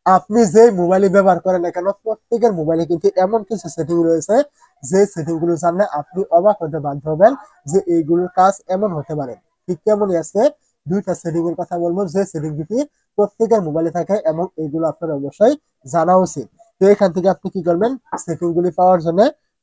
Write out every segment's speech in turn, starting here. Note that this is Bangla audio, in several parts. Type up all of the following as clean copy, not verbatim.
আপনি যে মোবাইলে ব্যবহার করেন না কেন প্রত্যেকের মোবাইলে কিন্তু এমন কিছু সেটিং রয়েছে যে সেটিং গুলো জানলে আপনি অবাক হতে বাধ্য হবেন যে এইগুলোর কাজ এমন হতে পারে। ঠিক তেমনই আছে দুইটা সেটিং এর কথা বলবো যে সেটিং দুটি প্রত্যেকের মোবাইলে থাকে এবং এইগুলো আপনার অবশ্যই জানা উচিত। তো এখান থেকে আপনি কি করবেন, সেটিং গুলি পাওয়ার জন্য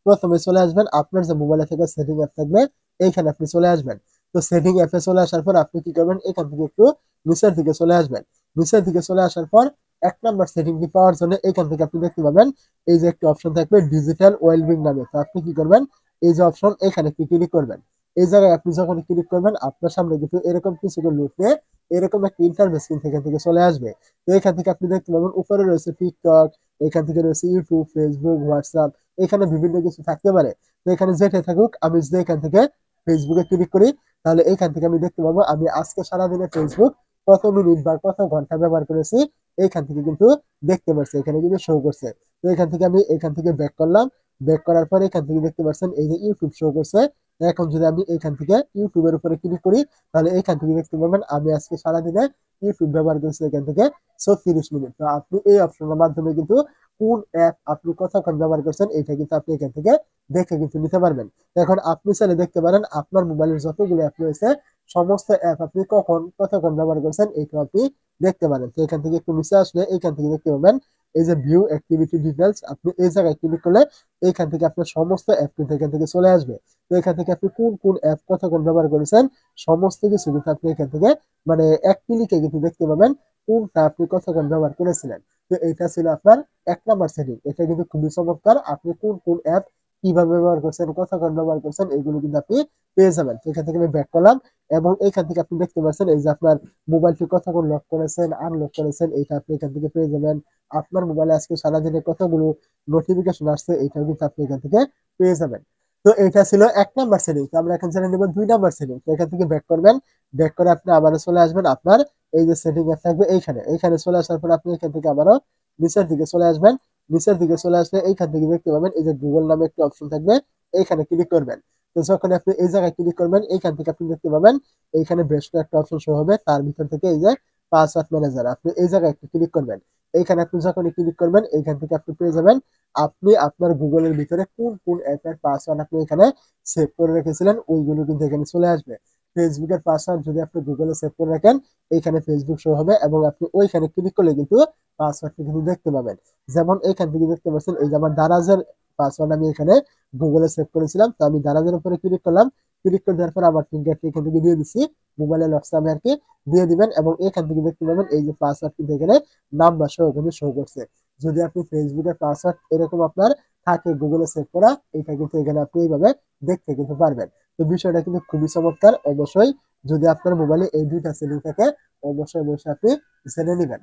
প্রথমে চলে আসবেন আপনার যে মোবাইলে থেকে সেটিং অ্যাপ থাকবে এইখানে আপনি চলে আসবেন। তো সেটিং অ্যাপে চলে আসার পর আপনি কি করবেন, এখান থেকে একটু নিচের দিকে চলে আসবেন। নিচের দিকে চলে আসার পর 1 নম্বর সেটিংটি পাওয়ার জন্য এখান থেকে আপনি দেখতে পাবেন এই যে একটা অপশন থাকবে ডিজিটাল ওয়েলবিং নামে। তো আপনি কি করবেন, এই যে অপশন এখানে ক্লিক করবেন। এই জায়গায় আপনি যখন ক্লিক করবেন আপনার সামনে কিন্তু এরকম কিছু লুটে এরকম একটা ইন্টারফেস কিন্তু এখান থেকে চলে আসবে। তো এখান থেকে আপনি দেখতে পাবেন উপরে রয়েছে টিকটক, এখান থেকে রয়েছে ইউটিউব, ফেসবুক, হোয়াটসঅ্যাপ, এখানে বিভিন্ন কিছু থাকতে পারে। তো এখানে যেটা থাকুক আমি যদি এখান থেকে ফেসবুকে ক্লিক করি তাহলে এখান থেকে আমি দেখতে পাবো আমি আজকে সারাদিনে ফেসবুক কত মিনিট বা কত ঘন্টা ব্যবহার করেছি এইখান থেকে কিন্তু দেখতে পাচ্ছি, এখানে কিন্তু শো করছে। তো এখান থেকে আমি এখান থেকে ব্যাক করলাম। ব্যাক করার পরে এখান থেকে দেখতে পাচ্ছেন এই যে ইউটিউব শো করছে। এখন যদি আমি এখান থেকে ইউটিউবের উপরে ক্লিক করি তাহলে এখান থেকে দেখতে পাবেন আমি আজকে সারাদিনে ইউটিউব ব্যবহার করেছি এখান থেকে 36 মিনিট। তো আপনি এই অপশনের মাধ্যমে কিন্তু কোন অ্যাপ আপনি কতক্ষণ ব্যবহার করছেন এটা কিন্তু আপনি এখান থেকে দেখে কিন্তু নিতে পারবেন। এখন আপনি চাইলে দেখতে পারেন আপনার মোবাইলের যতগুলো অ্যাপ রয়েছে সমস্ত অ্যাপ আপনি কখন কতক্ষণ ব্যবহার করছেন এটা আপনি দেখতে পারেন। তো এখান থেকে একটু নিচে আসলে এখান থেকে দেখতে পাবেন এই যে ভিউ অ্যাক্টিভিটি ডিটেলস, আপনি এই জায়গায় ক্লিক করলে এখান থেকে আপনার সমস্ত অ্যাপ কিন্তু এখান থেকে চলে আসবে। তো এখান থেকে আপনি কোন কোন অ্যাপ কতক্ষণ ব্যবহার করেছেন সমস্ত কিছু কিন্তু আপনি এখান থেকে মানে এক ক্লিকে কিন্তু দেখতে পাবেন কোনটা আপনি কতক্ষণ ব্যবহার করেছিলেন। তো এটা ছিল আপনার 1 নম্বর সেটিং। এটা কিন্তু খুবই চমৎকার, আপনি কোন কোন অ্যাপ কিভাবে ব্যবহার করছেন কতক্ষণ ব্যবহার করছেন এগুলো কিন্তু আপনি পেয়ে যাবেন। তো এখান থেকে আমি ব্যাক করলাম এবং এখান থেকে আপনি দেখতে পাচ্ছেন এই যে আপনার মোবাইলটি কতক্ষণ লক করেছেন আনলক করেছেন এইটা আপনি এখান থেকে পেয়ে যাবেন। আপনার মোবাইলে আজকে সারাদিনে কতগুলো নোটিফিকেশন আসছে এইটাও কিন্তু আপনি এখান থেকে পেয়ে যাবেন। তো এটা ছিল 1 নম্বর সেটিং। তো আমরা এখন জেনে নেব 2 নম্বর সেটিং। তো এখান থেকে ব্যাক করবেন, ব্যাক করে আপনি আবারও চলে আসবেন আপনার এই যে সেটিং এ থাকবে এইখানে। এইখানে চলে আসার পর আপনি এখান থেকে আবারও নিচের দিকে চলে আসবেন। নিচের দিকে চলে আসলে এইখান থেকে দেখতে পাবেন এই যে গুগল নামে একটা অপশন থাকবে, এইখানে ক্লিক করবেন। তো যখন আপনি এই জায়গায় ক্লিক করবেন এইখান থেকে আপনি দেখতে পাবেন এইখানে বেশ কয়েকটা অপশন শো হবে, তার ভিতর থেকে এই যে পাসওয়ার্ড ম্যানেজার আপনি এই জায়গায় একটু ক্লিক করবেন। এইখানে আপনি যখন ক্লিক করবেন এইখান থেকে আপনি পেয়ে যাবেন আপনি আপনার গুগলের ভিতরে কোন কোন অ্যাপের পাসওয়ার্ড আপনি এখানে সেভ করে রেখেছিলেন ওইগুলো কিন্তু এখানে চলে আসবে। ফেসবুকের পাসওয়ার্ড যদি আপনি গুগলে সেভ করে রাখেন এইখানে ফেসবুক শো হবে এবং আপনি ওইখানে ক্লিক করলে কিন্তু পাসওয়ার্ডটি কিন্তু দেখতে পাবেন। যেমন এইখান থেকে দেখতে পাচ্ছেন এই যে আমার দারাজের পাসওয়ার্ড আমি এখানে গুগলে সেভ করেছিলাম। তো আমি দারাজের উপরে ক্লিক করলাম, ক্লিক করে দেওয়ার পর আমার ফিঙ্গারটি এখান থেকে দিয়ে দিচ্ছি, মোবাইলে লকস আমি আর কি দিয়ে দিবেন এবং এখান থেকে দেখতে পাবেন এই যে পাসওয়ার্ড কিন্তু এখানে নাম্বার সহ কিন্তু শো করছে। যদি আপনি ফেসবুকের পাসওয়ার্ড এরকম আপনার থাকে গুগলে সেভ করা এটা কিন্তু এখানে আপনি এইভাবে দেখতে কিন্তু পারবেন। তো বিষয়টা কিন্তু খুবই চমৎকার। অবশ্যই যদি আপনার মোবাইলে এই দুইটা সেটিং থাকে অবশ্যই অবশ্যই আপনি জেনে নেবেন।